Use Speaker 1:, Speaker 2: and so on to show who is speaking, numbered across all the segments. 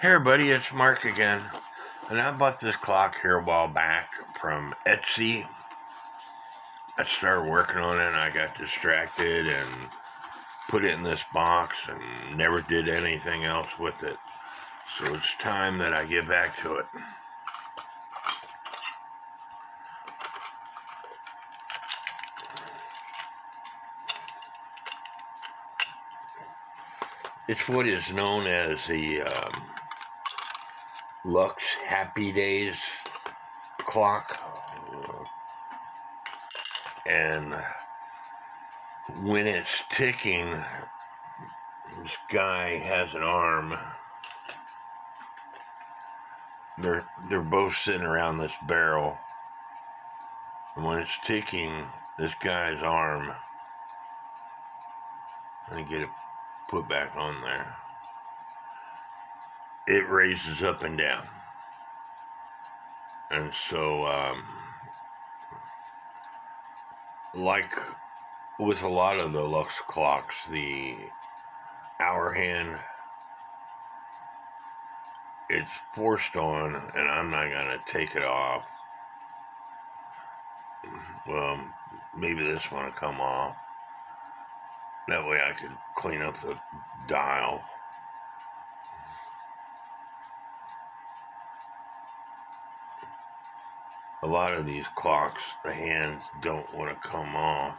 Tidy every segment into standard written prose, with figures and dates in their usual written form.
Speaker 1: Hey everybody, it's Mark again, and I bought this clock here a while back from Etsy. I started working on it and I got distracted and put it in this box and never did anything else with it. So it's time that I get back to it. It's what is known as the Lux Happy Days clock. And when it's ticking, this guy has an arm. They're both sitting around this barrel. And when it's ticking, this guy's arm, let me get it put back on there, it raises up and down. And so, like with a lot of the Lux clocks, the hour hand, it's forced on, and I'm not going to take it off. Well, maybe this one will come off. That way I could clean up the dial. A lot of these clocks, the hands don't want to come off.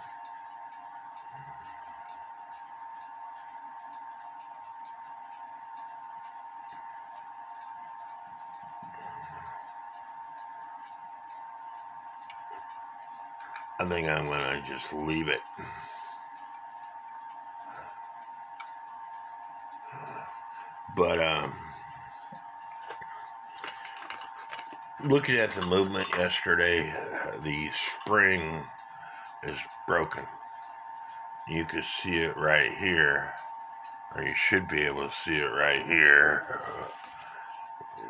Speaker 1: I think I'm going to just leave it. But looking at the movement yesterday, the spring is broken. You can see it right here, or you should be able to see it right here,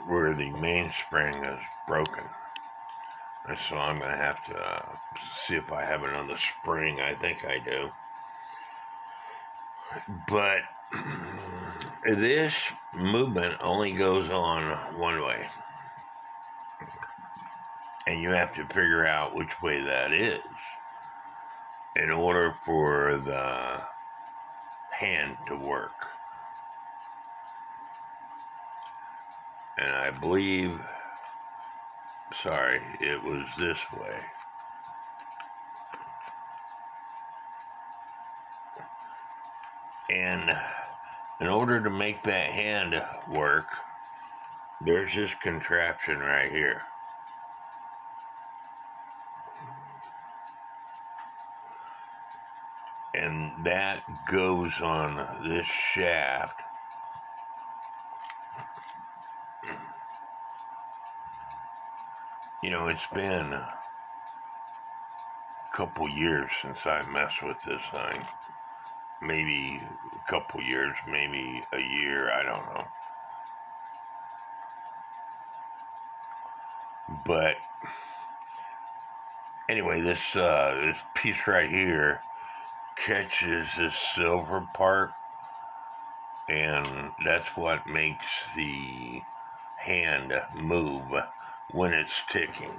Speaker 1: where the mainspring is broken. And so I'm going to have to see if I have another spring. I think I do. But this movement only goes on one way. And you have to figure out which way that is in order for the hand to work. And I believe, sorry, it was this way. And in order to make that hand work, there's this contraption right here. And that goes on this shaft. You know, it's been a couple years since I messed with this thing. Maybe a couple years, maybe a year, I don't know. But anyway, this piece right here catches this silver part, and that's what makes the hand move when it's ticking.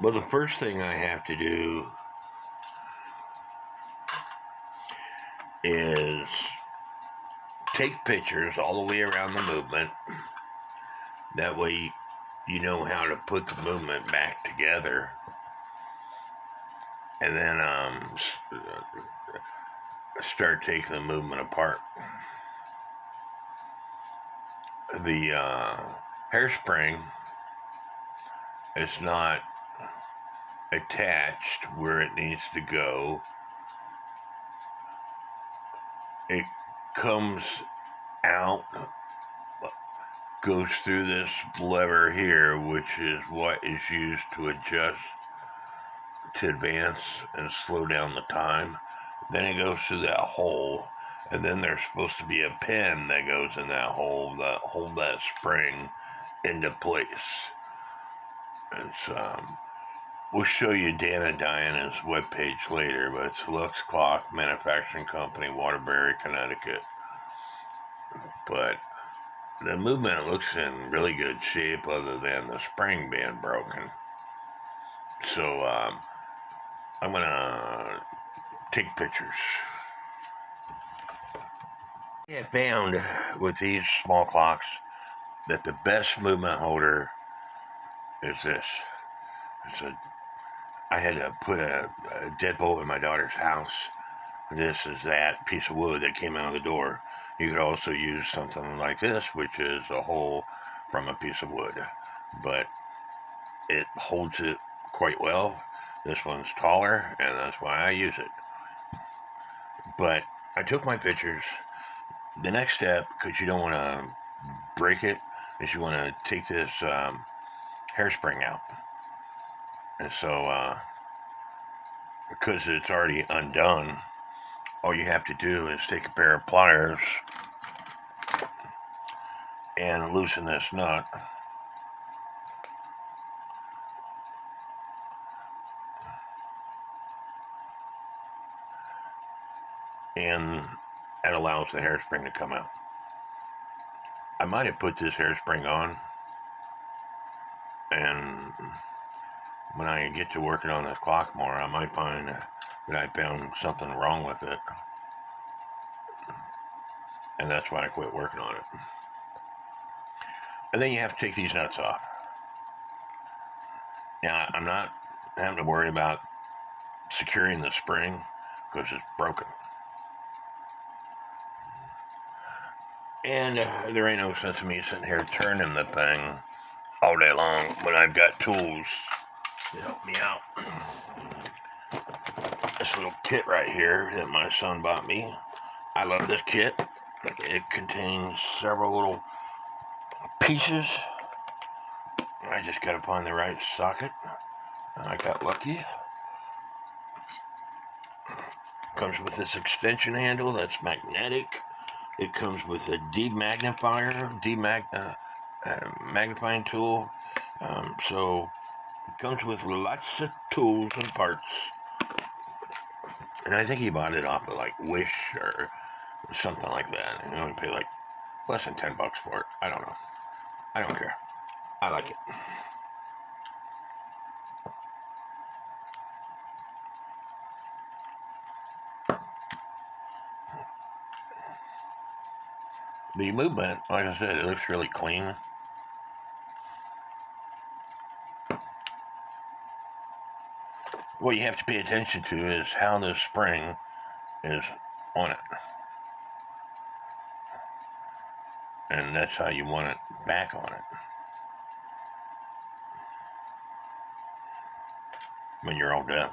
Speaker 1: But the first thing I have to do is take pictures all the way around the movement. That way you know how to put the movement back together. And then start taking the movement apart. The hairspring is not attached where it needs to go. It comes out, goes through this lever here, which is what is used to adjust, to advance and slow down the time. Then it goes through that hole, and then there's supposed to be a pin that goes in that hole that hold that spring into place. It's we'll show you Dan and Diana's webpage later, but it's Lux Clock Manufacturing Company, Waterbury, Connecticut. But the movement looks in really good shape other than the spring being broken. So I'm going to take pictures. I found with these small clocks that the best movement holder is this. I had to put a deadbolt in my daughter's house. This is that piece of wood that came out of the door. You could also use something like this, which is a hole from a piece of wood, but it holds it quite well. This one's taller, and that's why I use it. But I took my pictures. The next step, because you don't want to break it, is you want to take this hairspring out. And so, because it's already undone, all you have to do is take a pair of pliers and loosen this nut. And that allows the hairspring to come out. I might have put this hairspring on, and when I get to working on this clock more, I might find that I found something wrong with it, and that's why I quit working on it. And then you have to take these nuts off. Now, I'm not having to worry about securing the spring because it's broken. And there ain't no sense of me sitting here turning the thing all day long when I've got tools to help me out. This little kit right here that my son bought me. I love this kit. It contains several little pieces. I just gotta find the right socket. I got lucky. Comes with this extension handle that's magnetic. It comes with a magnifying tool. So it comes with lots of tools and parts. And I think he bought it off of like Wish or something like that. And he only paid like less than $10 for it. I don't know. I don't care. I like it. The movement, like I said, it looks really clean. What you have to pay attention to is how the spring is on it. And that's how you want it back on it. When you're all done.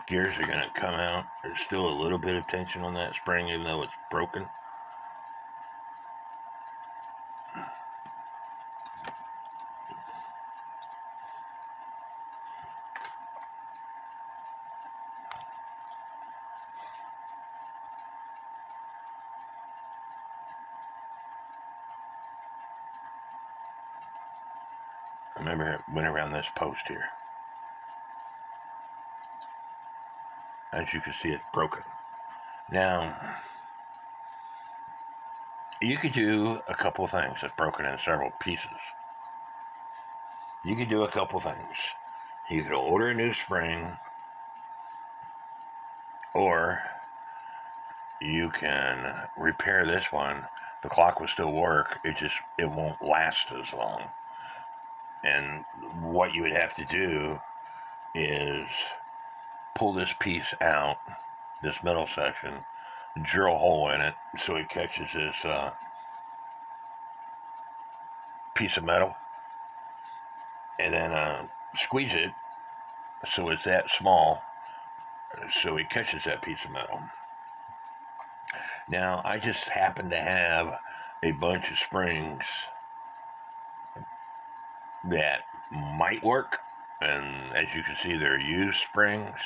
Speaker 1: Gears are going to come out. There's still a little bit of tension on that spring, even though it's broken. I remember it went around this post here. As you can see, it's broken. Now, you could do a couple of things. It's broken in several pieces. You could do a couple of things. You could order a new spring, or you can repair this one. The clock will still work. It won't last as long. And what you would have to do is pull this piece out, this middle section, drill a hole in it so it catches this piece of metal, and then squeeze it so it's that small so it catches that piece of metal. Now, I just happen to have a bunch of springs that might work, and as you can see, they're used springs,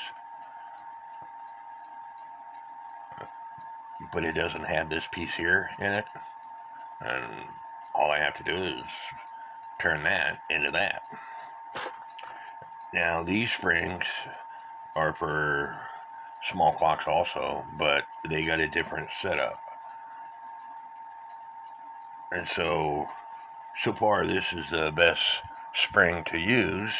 Speaker 1: but it doesn't have this piece here in it, and all I have to do is turn that into that. Now, these springs are for small clocks also, but they got a different setup. And so far, this is the best spring to use.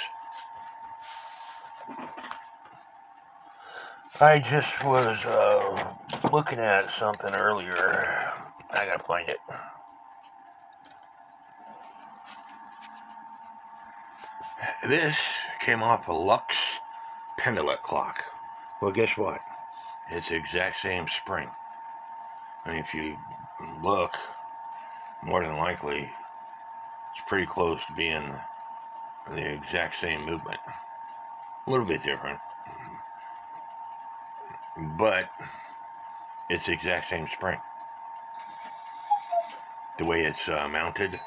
Speaker 1: I just was looking at something earlier. I gotta find it. This came off a Lux pendulum clock. Well, guess what? It's the exact same spring. I mean, if you look, more than likely, it's pretty close to being the exact same movement. A little bit different, but it's the exact same spring. The way it's mounted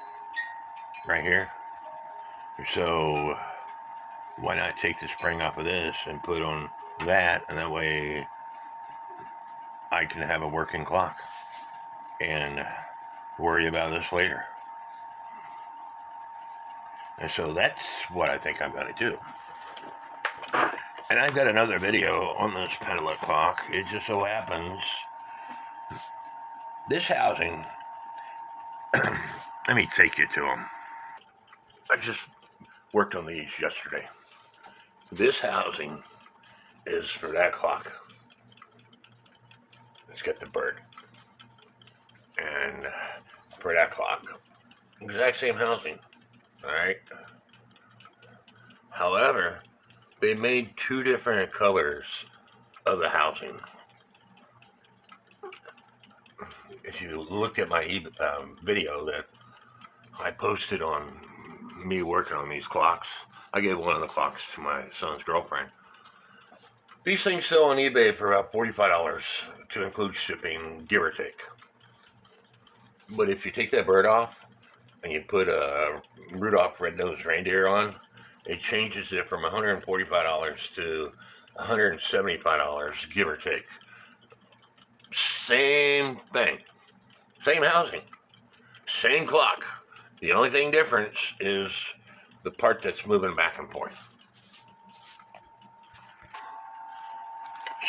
Speaker 1: right here. So why not take the spring off of this and put on that, and that way I can have a working clock and worry about this later. And so that's what I think I'm going to do. And I've got another video on this pendulum clock. It just so happens this housing, let me take you to them. I just worked on these yesterday. This housing is for that clock. Let's get the bird. And for that clock, exact same housing, all right? However, they made two different colors of the housing. If you looked at my video that I posted on me working on these clocks, I gave one of the clocks to my son's girlfriend. These things sell on eBay for about $45 to include shipping, give or take. But if you take that bird off and you put a Rudolph Red-Nosed Reindeer on, it changes it from $145 to $175, give or take. Same thing. Same housing. Same clock. The only thing difference is the part that's moving back and forth.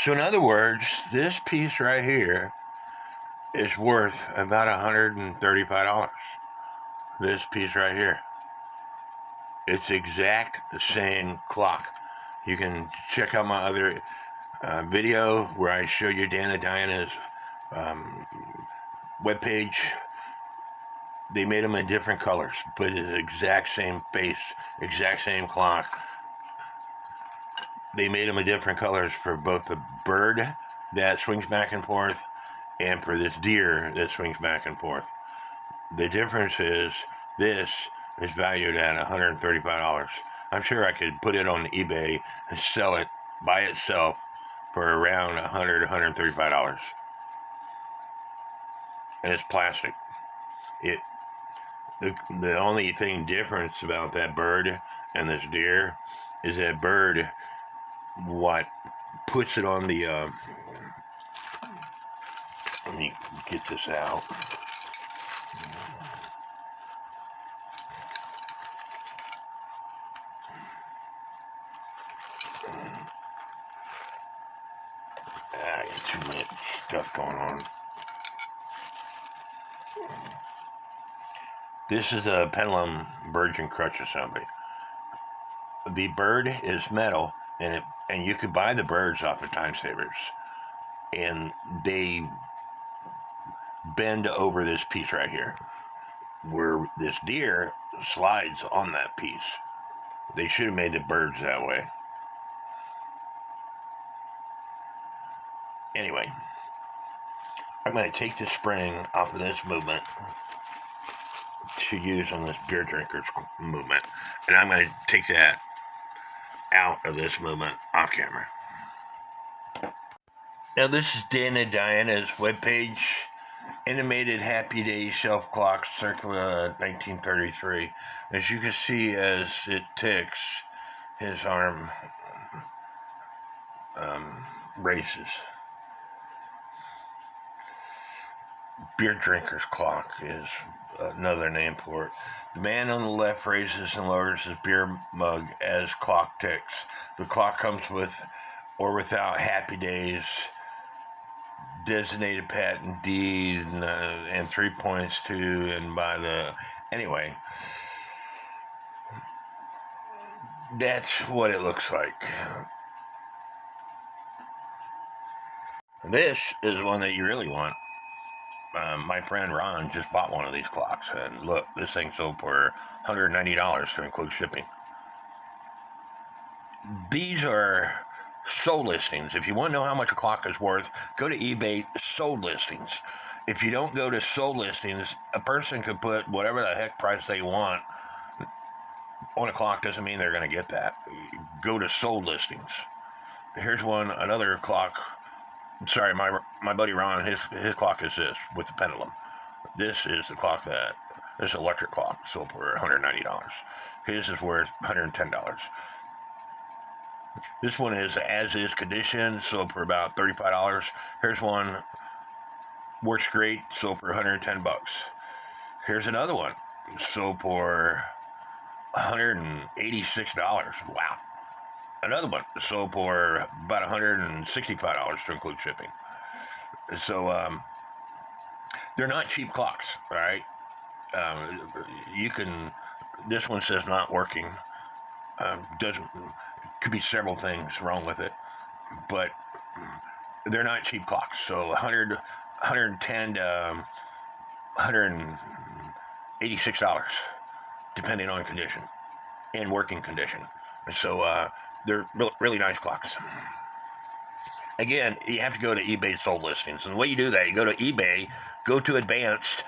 Speaker 1: So in other words, this piece right here is worth about $135. This piece right here. It's exact the same clock. You can check out my other video where I show you Dan and Diana's webpage. They made them in different colors, but it's the exact same face, exact same clock. They made them in different colors for both the bird that swings back and forth and for this deer that swings back and forth. The difference is this is valued at $135. I'm sure I could put it on eBay and sell it by itself for around $100, $135. And it's plastic. The only thing difference about that bird and this deer is that bird, what puts it on the, let me get this out. I got too much stuff going on. This is a pendulum virgin crutch assembly. The bird is metal, and you could buy the birds off of Time Savers, and they bend over this piece right here, where this deer slides on that piece. They should have made the birds that way. Anyway, I'm going to take the spring off of this movement to use on this beer drinker's movement, and I'm going to take that out of this movement off camera. Now this is Dan and Diana's webpage, Animated Happy Days shelf clock, circa 1933. As you can see, as it ticks, his arm races. Beer drinker's clock is another name for it. The man on the left raises and lowers his beer mug as clock ticks. The clock comes with or without Happy Days, designated patent deed, and 3 points too, and by the anyway, that's what it looks like. This is one that you really want. My friend Ron just bought one of these clocks, and look, this thing sold for $190 to include shipping. These are sold listings. If you want to know how much a clock is worth, go to eBay sold listings. If you don't go to sold listings, a person could put whatever the heck price they want on a clock. Doesn't mean they're going to get that. Go to sold listings. Here's one, another clock. Sorry, my buddy Ron, his clock is this with the pendulum. This is the clock this electric clock sold for $190. His is worth $110. This one is as is condition, sold for about $35. Here's one, works great, sold for $110. Here's another one, sold for $186. Wow. Another one sold for about $165 to include shipping. So they're not cheap clocks, all right? You can. This one says not working. Doesn't. Could be several things wrong with it, but they're not cheap clocks. So 110 to $186, depending on condition and working condition. So they're really nice clocks. Again, you have to go to eBay sold listings. And the way you do that, you go to eBay, go to advanced,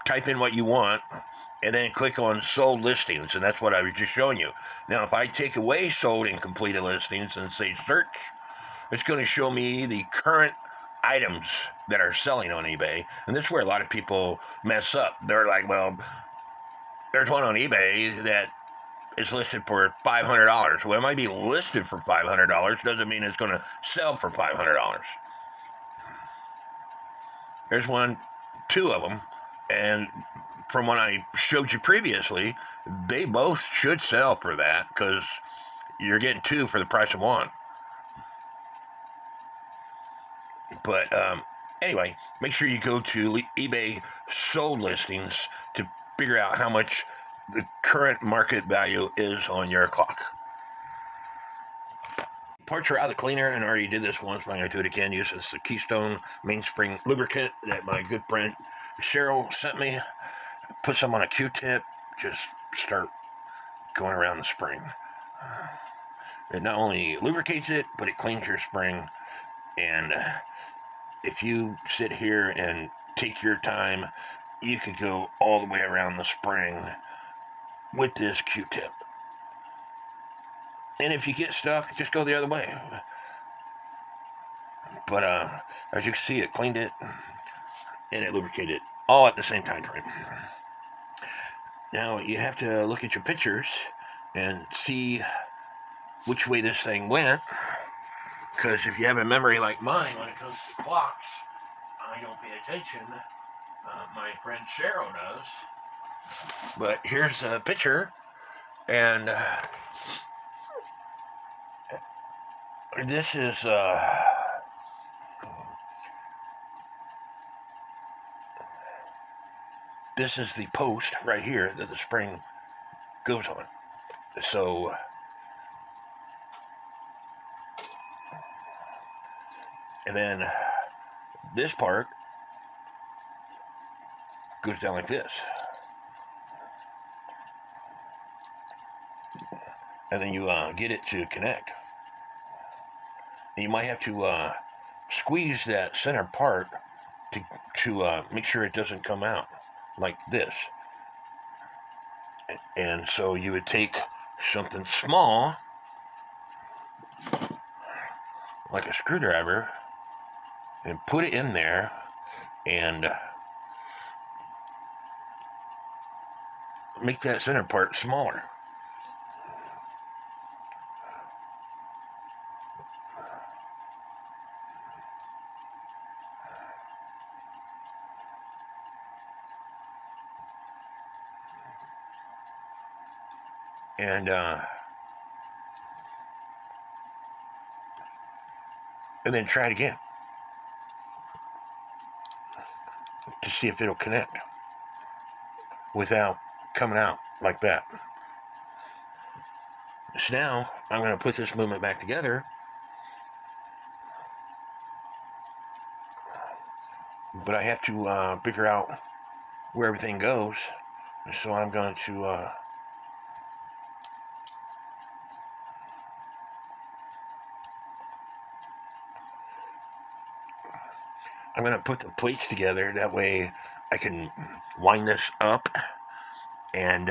Speaker 1: type in what you want, and then click on sold listings. And that's what I was just showing you. Now, if I take away sold and completed listings and say search, it's going to show me the current items that are selling on eBay. And this is where a lot of people mess up. They're like, well, there's one on eBay that is listed for $500. Well, it might be listed for $500. Doesn't mean it's going to sell for $500. There's two of them, and from what I showed you previously, they both should sell for that because you're getting two for the price of one. But anyway, make sure you go to eBay sold listings to figure out how much the current market value is on your clock. Parts are out of the cleaner, and I already did this once, but I'm going to do it again. Use this the Keystone mainspring lubricant that my good friend Cheryl sent me. Put some on a Q-tip, just start going around the spring. It not only lubricates it, but it cleans your spring. And if you sit here and take your time, you could go all the way around the spring with this Q-tip. And if you get stuck, just go the other way. But as you can see, it cleaned it and it lubricated all at the same time frame. Now you have to look at your pictures and see which way this thing went, because if you have a memory like mine when it comes to clocks, I don't pay attention. My friend Cheryl does. But here's a picture, and this is the post right here that the spring goes on. So and then this part goes down like this. And then you get it to connect. And you might have to squeeze that center part to make sure it doesn't come out like this. And so you would take something small, like a screwdriver, and put it in there and make that center part smaller. And and then try it again to see if it'll connect without coming out like that. So now I'm going to put this movement back together, but I have to figure out where everything goes. So I'm going to put the plates together. That way I can wind this up. And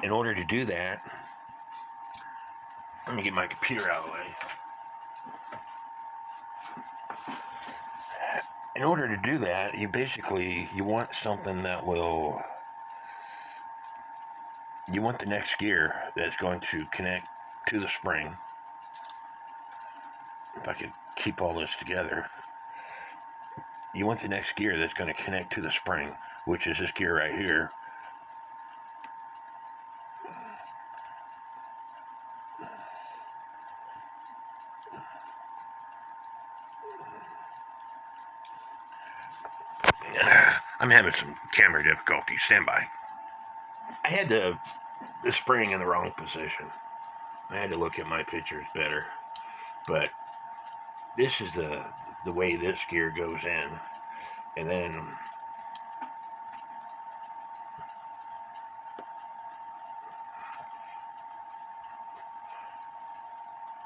Speaker 1: in order to do that, let me get my computer out of the way. In order to do that, you want something that will, you want the next gear that's going to connect to the spring. If I could keep all this together. You want the next gear that's going to connect to the spring, which is this gear right here. I'm having some camera difficulty. Stand by. I had the spring in the wrong position. I had to look at my pictures better. But this is the way this gear goes in. And then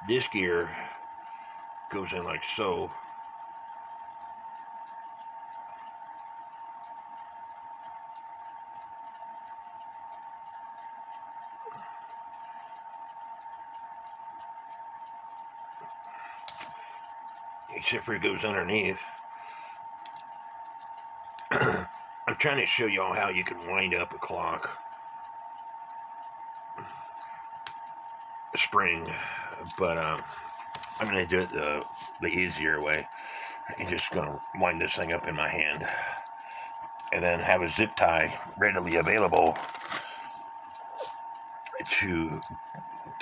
Speaker 1: this gear goes in like so. Except for it goes underneath. I'm trying to show y'all how you can wind up a clock spring, but I'm going to do it the easier way. I'm just going to wind this thing up in my hand and then have a zip tie readily available to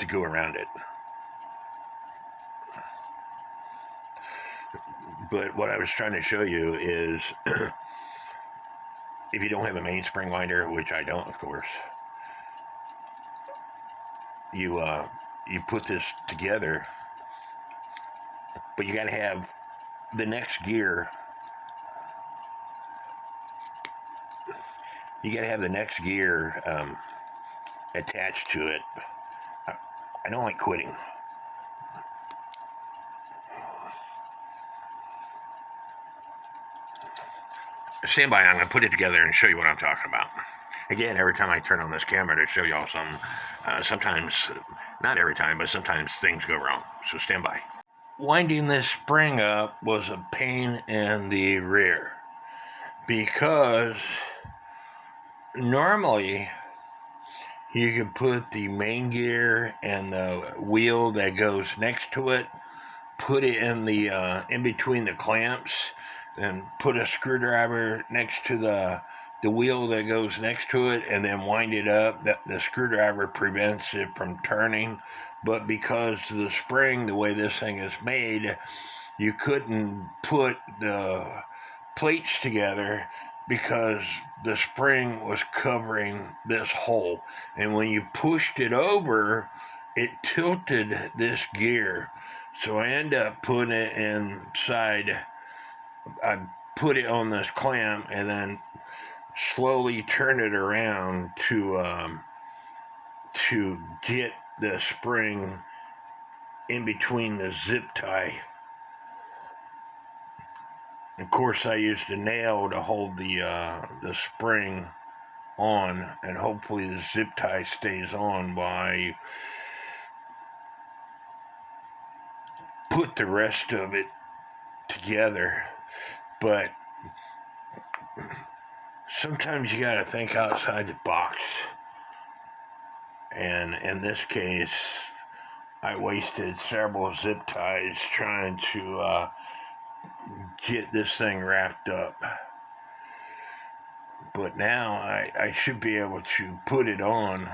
Speaker 1: go around it. But what I was trying to show you is if you don't have a mainspring winder, which I don't, of course, you put this together, but you got to have the next gear. You got to have the next gear attached to it. I don't like quitting. Stand by, I'm going to put it together and show you what I'm talking about. Again, every time I turn on this camera to show y'all some, sometimes, not every time, but sometimes things go wrong. So stand by. Winding this spring up was a pain in the rear because normally you can put the main gear and the wheel that goes next to it, put it in the in between the clamps, then put a screwdriver next to the wheel that goes next to it, and then wind it up. That the screwdriver prevents it from turning. But because the spring, the way this thing is made, you couldn't put the plates together because the spring was covering this hole. And when you pushed it over, it tilted this gear. So I end up putting it inside. I put it on this clamp and then slowly turn it around to get the spring in between the zip tie. Of course, I used a nail to hold the spring on, and hopefully the zip tie stays on while I put the rest of it together. But sometimes you gotta think outside the box. And in this case, I wasted several zip ties trying to get this thing wrapped up. But now I should be able to put it on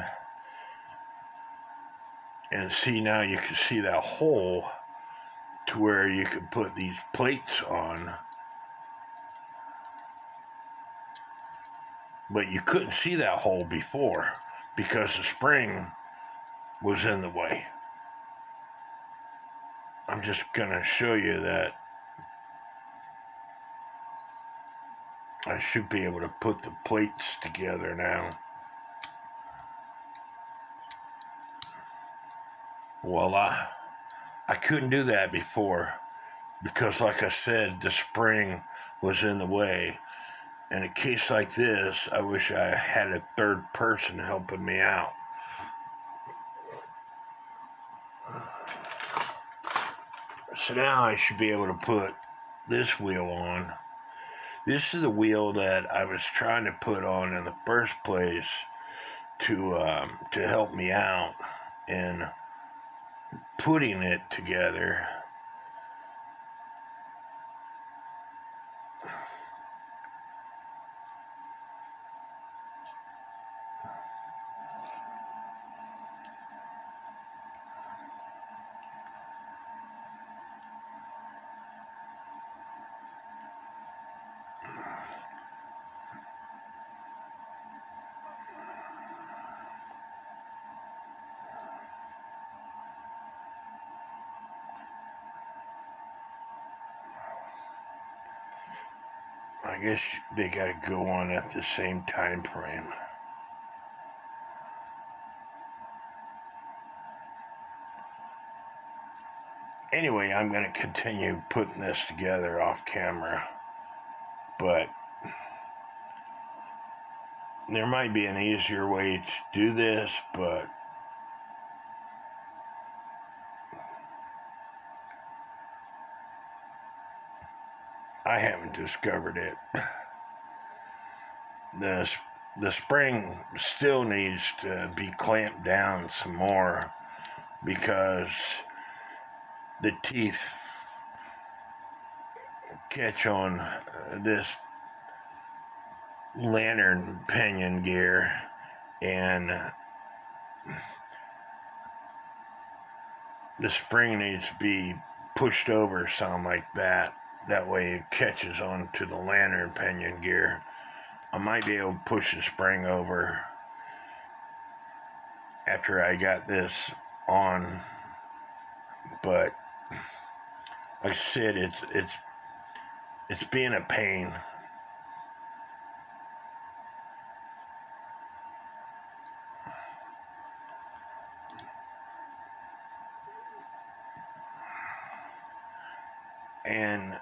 Speaker 1: and see. Now you can see that hole to where you could put these plates on, but you couldn't see that hole before because the spring was in the way. I'm just going to show you that I should be able to put the plates together now. Voila. I couldn't do that before because, like I said, the spring was in the way. In a case like this, I wish I had a third person helping me out. So now I should be able to put this wheel on. This is the wheel that I was trying to put on in the first place to help me out in putting it together. I guess they gotta go on at the same time frame. Anyway, I'm gonna continue putting this together off camera, but there might be an easier way to do this, but I haven't discovered it. The spring still needs to be clamped down some more because the teeth catch on this lantern pinion gear, and the spring needs to be pushed over some like that. That way it catches onto the lantern pinion gear. I might be able to push the spring over after I got this on, but like I said, it's being a pain. And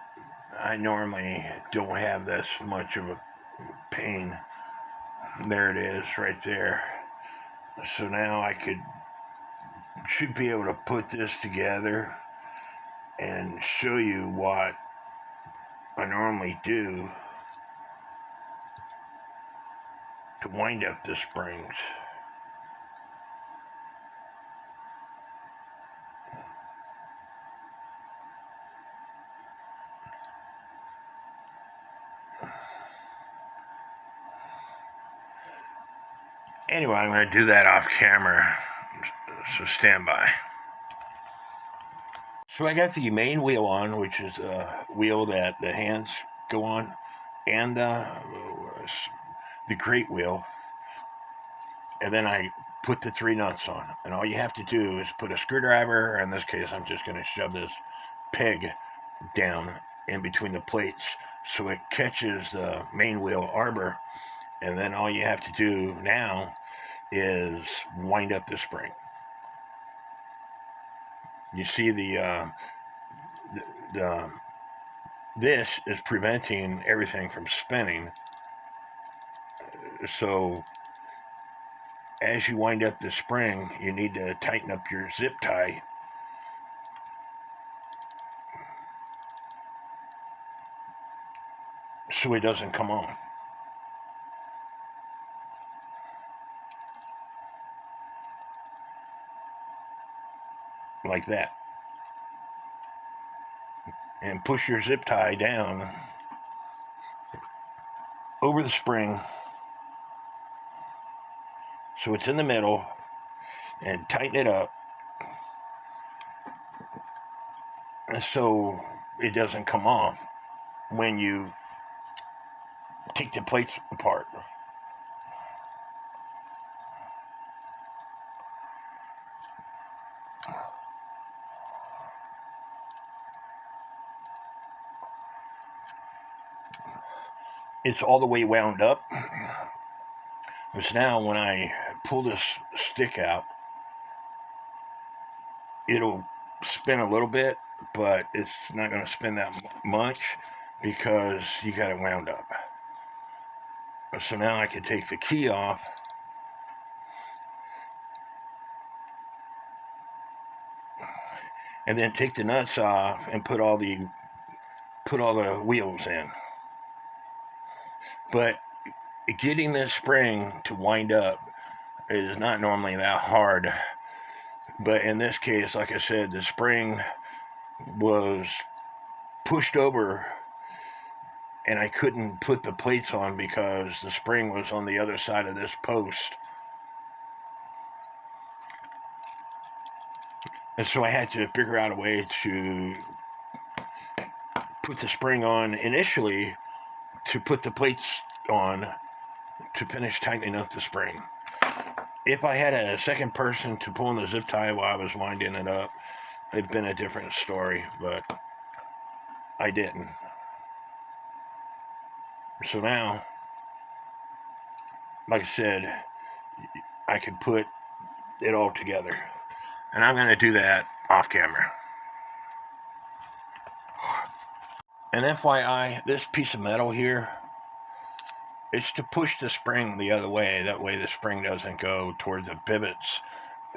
Speaker 1: I normally don't have this much of a pain. There it is right there. So now I should be able to put this together and show you what I normally do to wind up the springs. Anyway, I'm going to do that off camera, so stand by. So I got the main wheel on, which is the wheel that the hands go on, and the crate wheel. And then I put the 3 nuts on. And all you have to do is put a screwdriver, or in this case, I'm just going to shove this peg down in between the plates so it catches the main wheel arbor. And then all you have to do now is wind up the spring. You see this is preventing everything from spinning. So as you wind up the spring, you need to tighten up your zip tie. So it doesn't come on. Like that. And push your zip tie down over the spring so it's in the middle, and tighten it up.
Speaker 2: so it doesn't come off when you take the plates apart. It's all the way wound up. Because now when I pull this stick out, it'll spin a little bit, but it's not going to spin that much because you got it wound up. So now I can take the key off and then take the nuts off and put all the wheels in. But getting this spring to wind up is not normally that hard. But in this case, like I said, the spring was pushed over and I couldn't put the plates on because the spring was on the other side of this post. And so I had to figure out a way to put the spring on initially to put the plates on to finish tightening up the spring. If I had a second person to pull in the zip tie while I was winding it up, it'd been a different story, but I didn't. So now, like I said, I could put it all together. And I'm going to do that off camera. And FYI, this piece of metal here, it's to push the spring the other way. That way the spring doesn't go toward the pivots.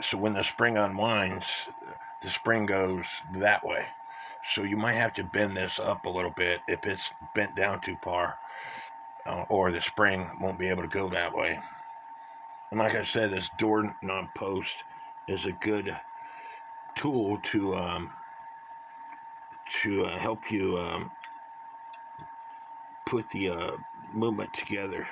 Speaker 2: So when the spring unwinds, the spring goes that way. So you might have to bend this up a little bit if it's bent down too far, or the spring won't be able to go that way. And like I said, this doorknob post is a good tool to help you put the movement together.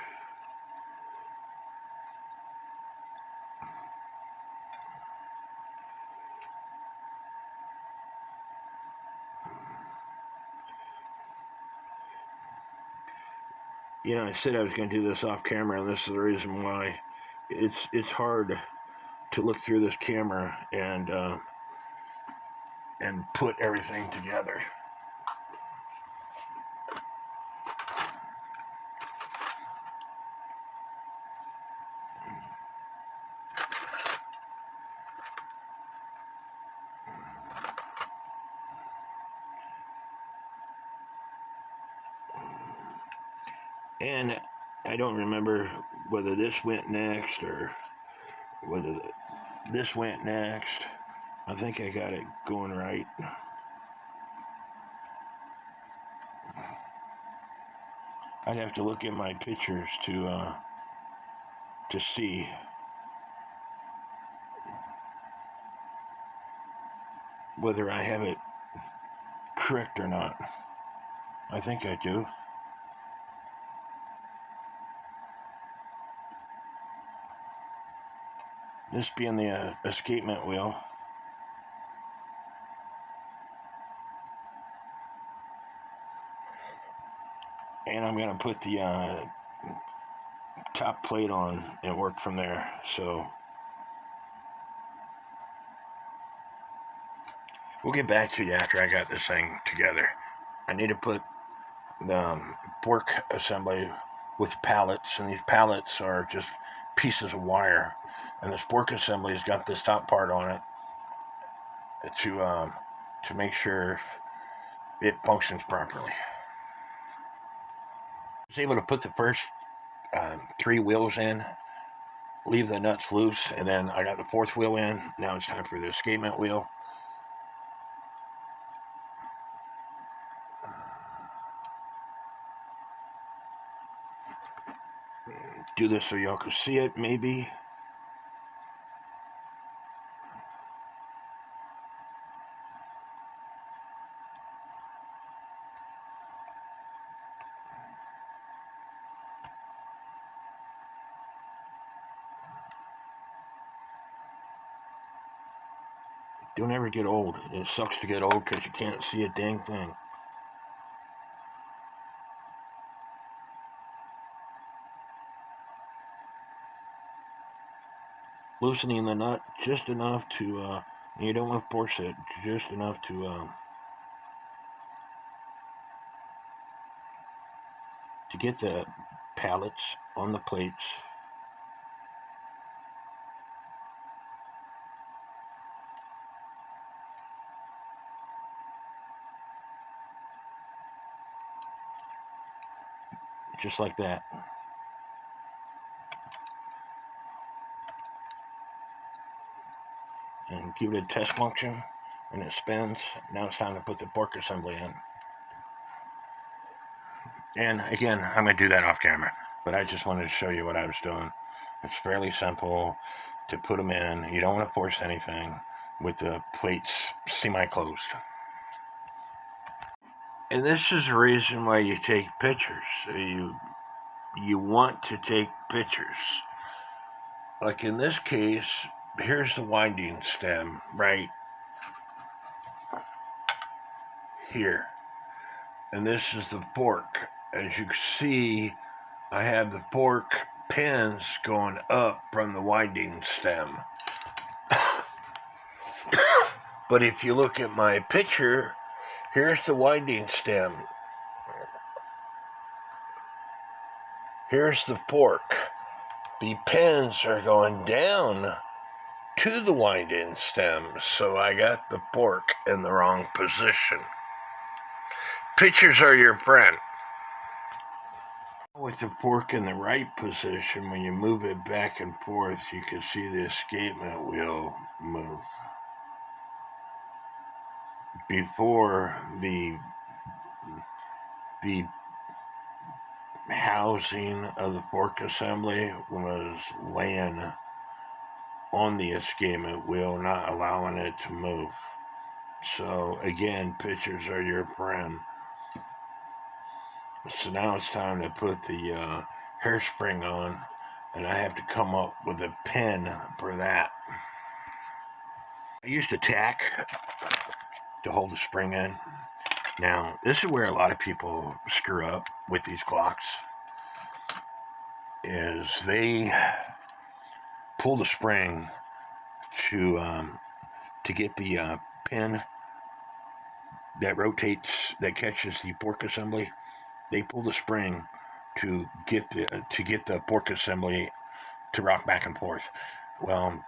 Speaker 2: You know, I said I was going to do this off camera, and this is the reason why. It's hard to look through this camera and put everything together. And I don't remember whether this went next or whether this went next. I think I got it going right. I'd have to look at my pictures to see. Whether I have it correct or not. I think I do. This being the escapement wheel. And I'm going to put the top plate on and work from there. So we'll get back to you after I got this thing together. I need to put the fork assembly with pallets, and these pallets are just pieces of wire. And this fork assembly has got this top part on it to make sure it functions properly. I was able to put the first 3 wheels in, leave the nuts loose, and then I got the 4th wheel in. Now it's time for the escapement wheel. Do this so y'all can see it, maybe. Don't ever get old. It sucks to get old because you can't see a dang thing. Loosening the nut just enough to, you don't want to force it, just enough to get the pallets on the plates. Just like that. And give it a test function, and it spins. Now it's time to put the pork assembly in. And again, I'm going to do that off camera, but I just wanted to show you what I was doing. It's fairly simple to put them in. You don't want to force anything with the plates semi-closed. And this is the reason why you take pictures. You want to take pictures. Like in this case, here's the winding stem right here. And this is the fork. As you can see, I have the fork pins going up from the winding stem. But if you look at my picture, here's the winding stem. Here's the fork. The pins are going down to the winding stem, so I got the fork in the wrong position. Pictures are your friend. With the fork in the right position, when you move it back and forth, you can see the escapement wheel move. Before the housing of the fork assembly was laying on the escapement wheel, not allowing it to move. So again, pictures are your friend. So now it's time to put the hairspring on, and I have to come up with a pin for that. I used a tack to hold the spring in. Now, this is where a lot of people screw up with these clocks, is they pull the spring to get the pin that rotates, that catches the fork assembly. They pull the spring to get the fork assembly to rock back and forth. Well,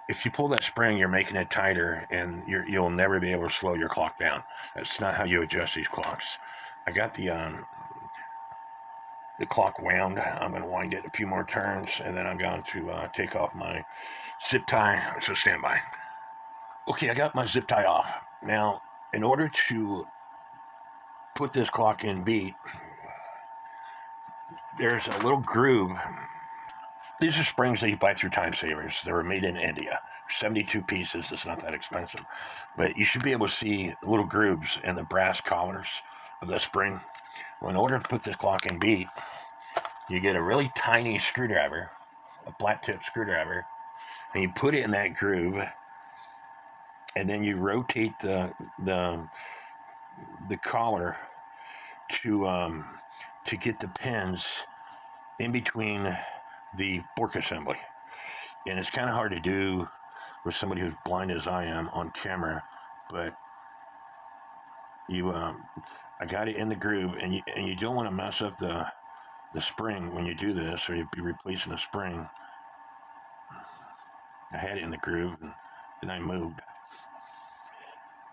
Speaker 2: if you pull that spring, you're making it tighter, and you'll never be able to slow your clock down. That's not how you adjust these clocks. I got the clock wound. I'm going to wind it a few more turns, and then I'm going to take off my zip tie. So stand by. Okay, I got my zip tie off. Now, in order to put this clock in beat, there's a little groove. These are springs that you buy through Time Savers. They were made in India. 72 pieces. It's not that expensive. But you should be able to see little grooves in the brass collars of the spring. Well, in order to put this clock in beat, you get a really tiny screwdriver, a flat tip screwdriver, and you put it in that groove, and then you rotate the collar to get the pins in between the fork assembly. And it's kind of hard to do with somebody who's blind as I am on camera, but I got it in the groove, and you don't want to mess up the spring when you do this, or you'd be replacing the spring. I had it in the groove, and then I moved.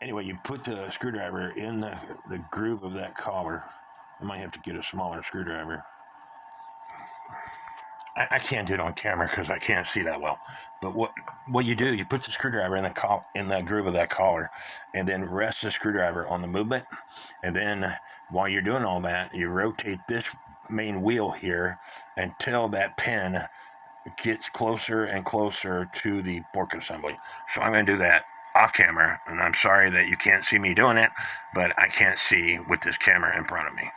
Speaker 2: Anyway, you put the screwdriver in the groove of that collar. I might have to get a smaller screwdriver. I can't do it on camera because I can't see that well. But what you do, you put the screwdriver in the groove of that collar, and then rest the screwdriver on the movement. And then while you're doing all that, you rotate this main wheel here until that pin gets closer and closer to the fork assembly. So I'm going to do that off camera, and I'm sorry that you can't see me doing it, but I can't see with this camera in front of me.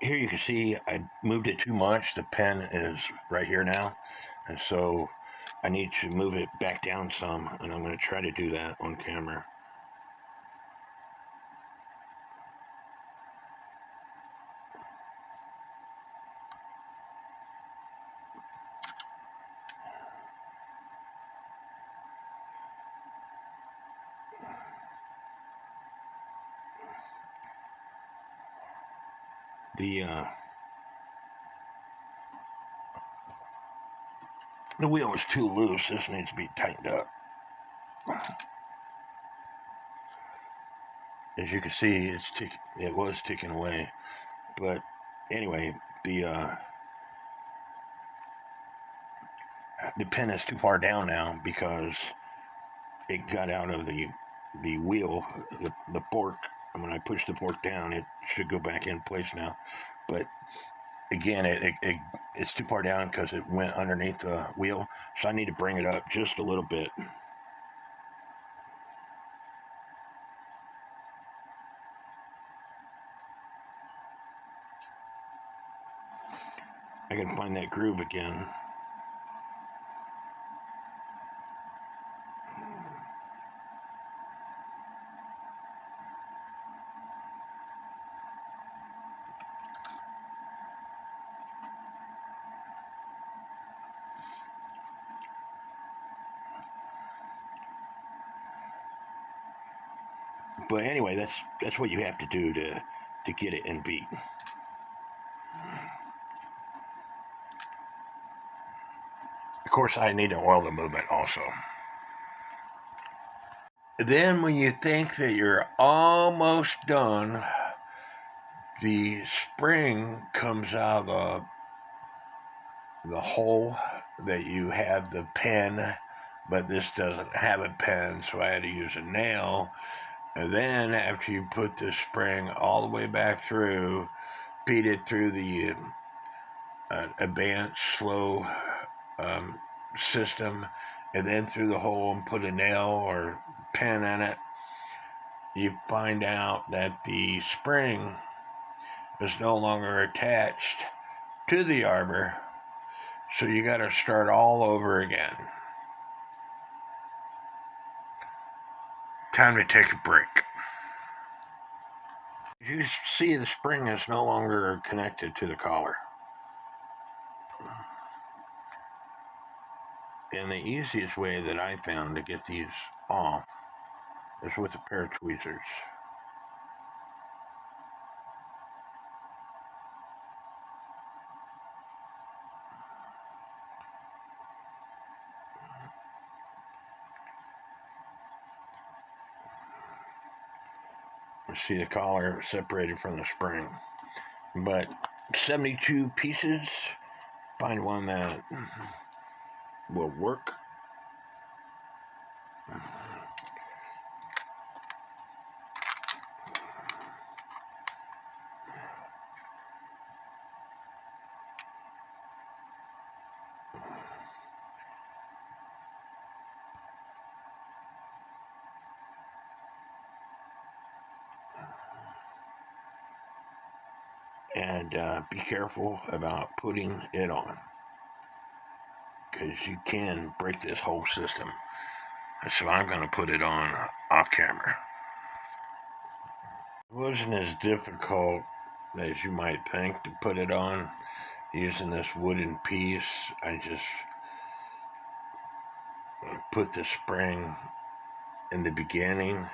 Speaker 2: Here you can see I moved it too much. The pen is right here now, and so I need to move it back down some, and I'm going to try to do that on camera. The wheel is too loose. This needs to be tightened up. As you can see, it was ticking away. But anyway, the pin is too far down now because it got out of the wheel, the fork. And when I push the fork down, it should go back in place now. But again, it's too far down because it went underneath the wheel. So I need to bring it up just a little bit. I can find that groove again. But anyway, that's what you have to do to get it in beat. Of course, I need to oil the movement also. Then when you think that you're almost done, the spring comes out of the hole that you have the pin, but this doesn't have a pin, so I had to use a nail. And then after you put the spring all the way back through, feed it through the advanced slow system, and then through the hole and put a nail or pin in it, you find out that the spring is no longer attached to the arbor, so you got to start all over again. Time to take a break. You see the spring is no longer connected to the collar. And the easiest way that I found to get these off is with a pair of tweezers. You see the collar separated from the spring. But 72 pieces, find one that will work. And be careful about putting it on, because you can break this whole system. So I'm going to put it on off camera. It wasn't as difficult as you might think to put it on using this wooden piece. I just put the spring in the beginning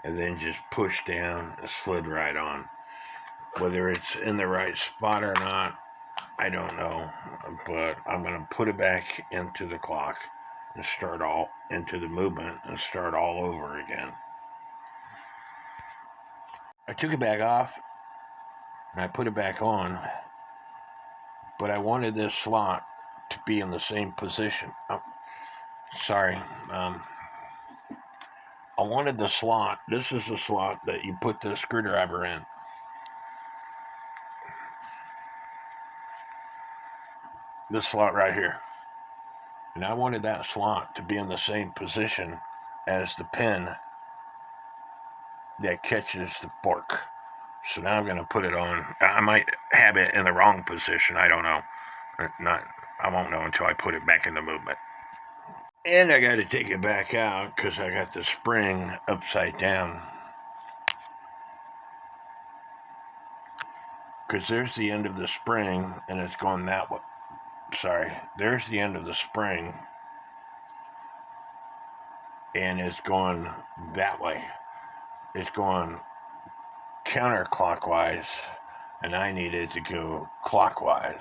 Speaker 2: and then just push down and slid right on. Whether it's in the right spot or not, I don't know, but I'm going to put it back into the clock and start all into the movement and start all over again. I took it back off and I put it back on, but I wanted this slot to be in the same position. I wanted the slot. This is the slot that you put the screwdriver in. This slot right here. And I wanted that slot to be in the same position as the pin that catches the fork. So now I'm going to put it on. I might have it in the wrong position. I don't know. I won't know until I put it back in the movement. And I got to take it back out because I got the spring upside down. Because there's the end of the spring, and it's going that way. Sorry, there's the end of the spring, and it's going that way. It's going counterclockwise, and I need it to go clockwise.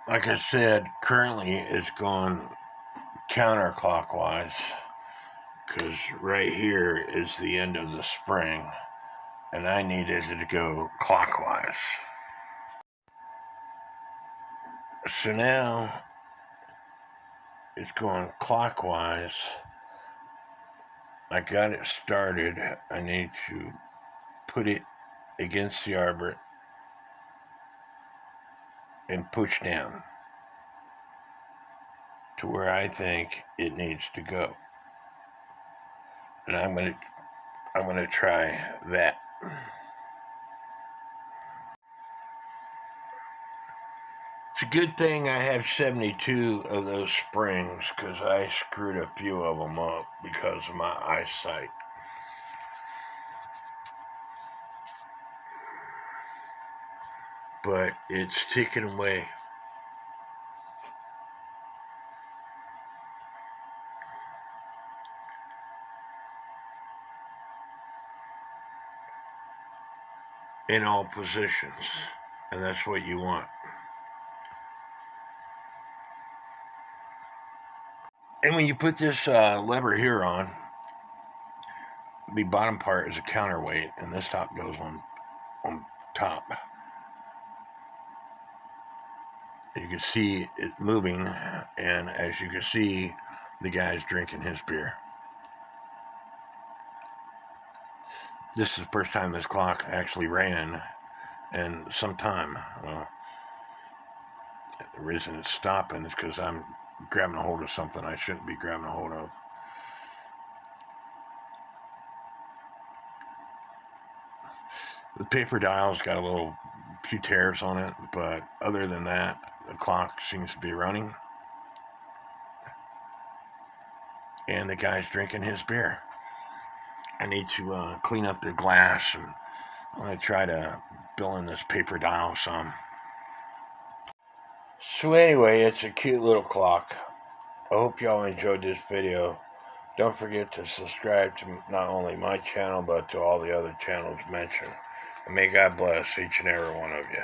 Speaker 2: Like I said, currently it's going counterclockwise because right here is the end of the spring, and I needed it to go clockwise. So now it's going clockwise. I got it started. I need to put it against the arbor and push down to where I think it needs to go. And I'm gonna try that. It's a good thing I have 72 of those springs because I screwed a few of them up because of my eyesight. But it's ticking away. In all positions, and that's what you want. And when you put this lever here on, the bottom part is a counterweight, and this top goes on top. You can see it moving, and as you can see, the guy's drinking his beer. This is the first time this clock actually ran in some time. The reason it's stopping is because I'm grabbing a hold of something I shouldn't be grabbing a hold of. The paper dial's got a few tears on it, but other than that, the clock seems to be running. And the guy's drinking his beer. I need to clean up the glass, and I'm going to try to fill in this paper dial some. So anyway, it's a cute little clock. I hope y'all enjoyed this video. Don't forget to subscribe to not only my channel, but to all the other channels mentioned. And may God bless each and every one of you.